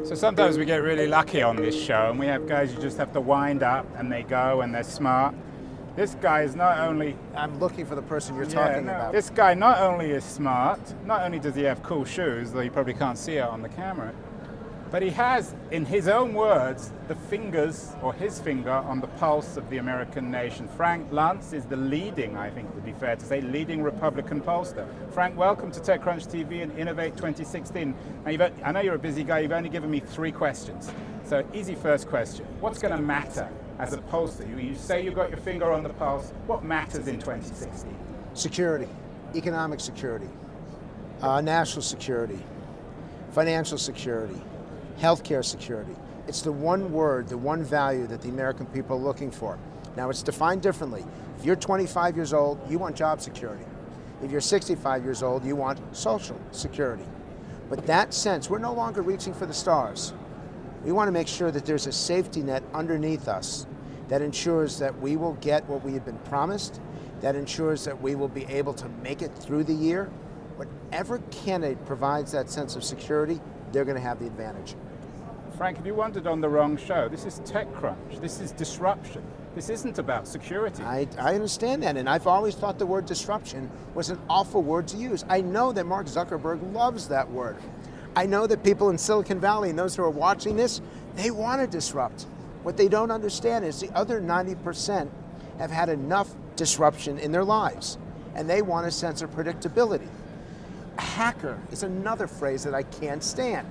So sometimes we get really lucky on this show, and we have guys who just have to wind up and they go and they're smart. This guy is not only... I'm looking for the person you're talking about. This guy not only is smart, not only does he have cool shoes, though you probably can't see it on the camera, but he has, in his own words, the fingers, or his finger, on the pulse of the American nation. Frank Luntz is the leading, I think it would be fair to say, leading Republican pollster. Frank, welcome to TechCrunch TV and Innovate 2016. Now, I know you're a busy guy, you've only given me 3 questions. So, easy first question. What's going to matter as a pollster? You say you've got your finger on the pulse. What matters in 2016? Security, economic security, national security, financial security, healthcare security. It's the one word, the one value that the American people are looking for. Now, it's defined differently. If you're 25 years old, you want job security. If you're 65 years old, you want social security. But that sense, we're no longer reaching for the stars. We want to make sure that there's a safety net underneath us that ensures that we will get what we have been promised, that ensures that we will be able to make it through the year. Whatever candidate provides that sense of security, they're going to have the advantage. Frank, if you wandered on the wrong show, this is TechCrunch, this is disruption. This isn't about security. I understand that, and I've always thought the word disruption was an awful word to use. I know that Mark Zuckerberg loves that word. I know that people in Silicon Valley and those who are watching this, they want to disrupt. What they don't understand is the other 90% have had enough disruption in their lives, and they want a sense of predictability. Hacker is another phrase that I can't stand,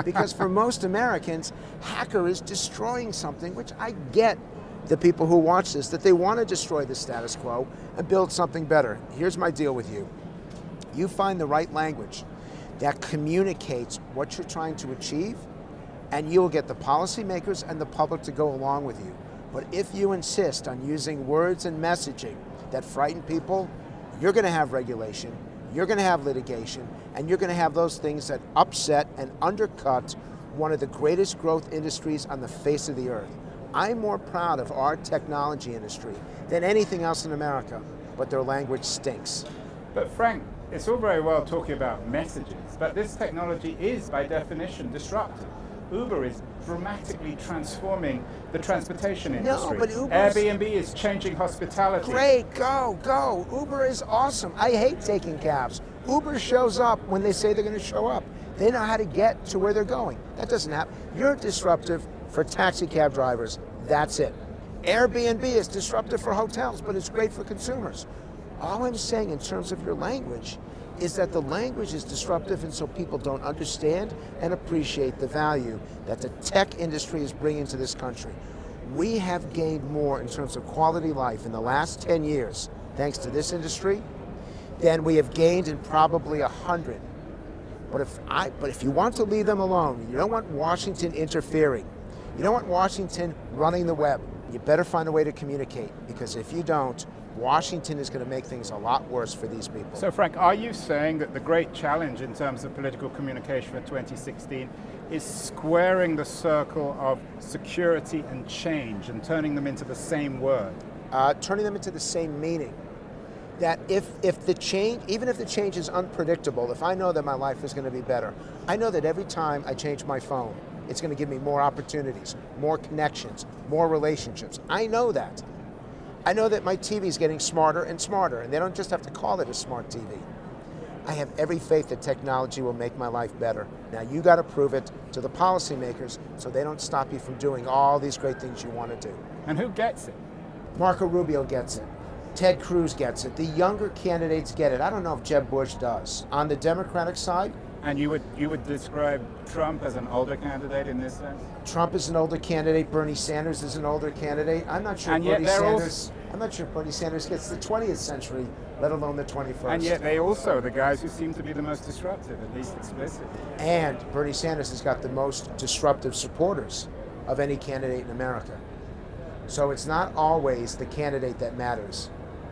because for most Americans, hacker is destroying something, which I get the people who watch this, that they want to destroy the status quo and build something better. Here's my deal with you. You find the right language that communicates what you're trying to achieve, and you'll get the policymakers and the public to go along with you. But if you insist on using words and messaging that frighten people, you're going to have regulation, you're going to have litigation, and you're going to have those things that upset and undercut one of the greatest growth industries on the face of the earth. I'm more proud of our technology industry than anything else in America, but their language stinks. But Frank, it's all very well talking about messages, but this technology is, by definition, disruptive. Uber is dramatically transforming the transportation industry. No, but Airbnb is changing hospitality. Great, go. Uber is awesome. I hate taking cabs. Uber shows up when they say they're going to show up. They know how to get to where they're going. That doesn't happen. You're disruptive for taxi cab drivers. That's it. Airbnb is disruptive for hotels, but it's great for consumers. All I'm saying in terms of your language is that the language is disruptive, and so people don't understand and appreciate the value that the tech industry is bringing to this country. We have gained more in terms of quality life in the last 10 years, thanks to this industry, than we have gained in probably 100. But if you want to leave them alone, you don't want Washington interfering, you don't want Washington running the web, you better find a way to communicate, because if you don't, Washington is going to make things a lot worse for these people. So Frank, are you saying that the great challenge in terms of political communication for 2016 is squaring the circle of security and change and turning them into the same word? Turning them into the same meaning. That if the change, even if the change is unpredictable, if I know that my life is going to be better, I know that every time I change my phone, it's going to give me more opportunities, more connections, more relationships. I know that. I know that my TV is getting smarter and smarter, and they don't just have to call it a smart TV. I have every faith that technology will make my life better. Now you got to prove it to the policymakers so they don't stop you from doing all these great things you want to do. And who gets it? Marco Rubio gets it. Ted Cruz gets it. The younger candidates get it. I don't know if Jeb Bush does. On the Democratic side, and you would describe Trump as an older candidate in this sense? Trump is an older candidate. Bernie Sanders is an older candidate. I'm not sure Bernie Sanders gets the 20th century, let alone the 21st. And yet they also the guys who seem to be the most disruptive, at least explicitly. And Bernie Sanders has got the most disruptive supporters of any candidate in America. So it's not always the candidate that matters.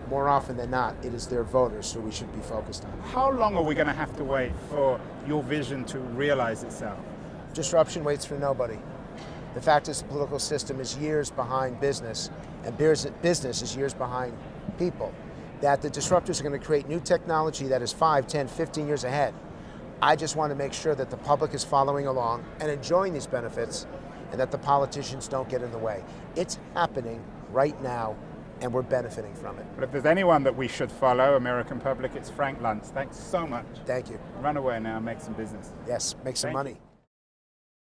More often than not, it is their voters who we should be focused on. How long are we going to have to wait for your vision to realize itself? Disruption waits for nobody. The fact is the political system is years behind business, and business is years behind people. That the disruptors are going to create new technology that is 5, 10, 15 years ahead. I just want to make sure that the public is following along and enjoying these benefits and that the politicians don't get in the way. It's happening right now and we're benefiting from it. But if there's anyone that we should follow, American public, it's Frank Luntz. Thanks so much. Thank you. Run away now and make some business. Yes, make some Thank money. you.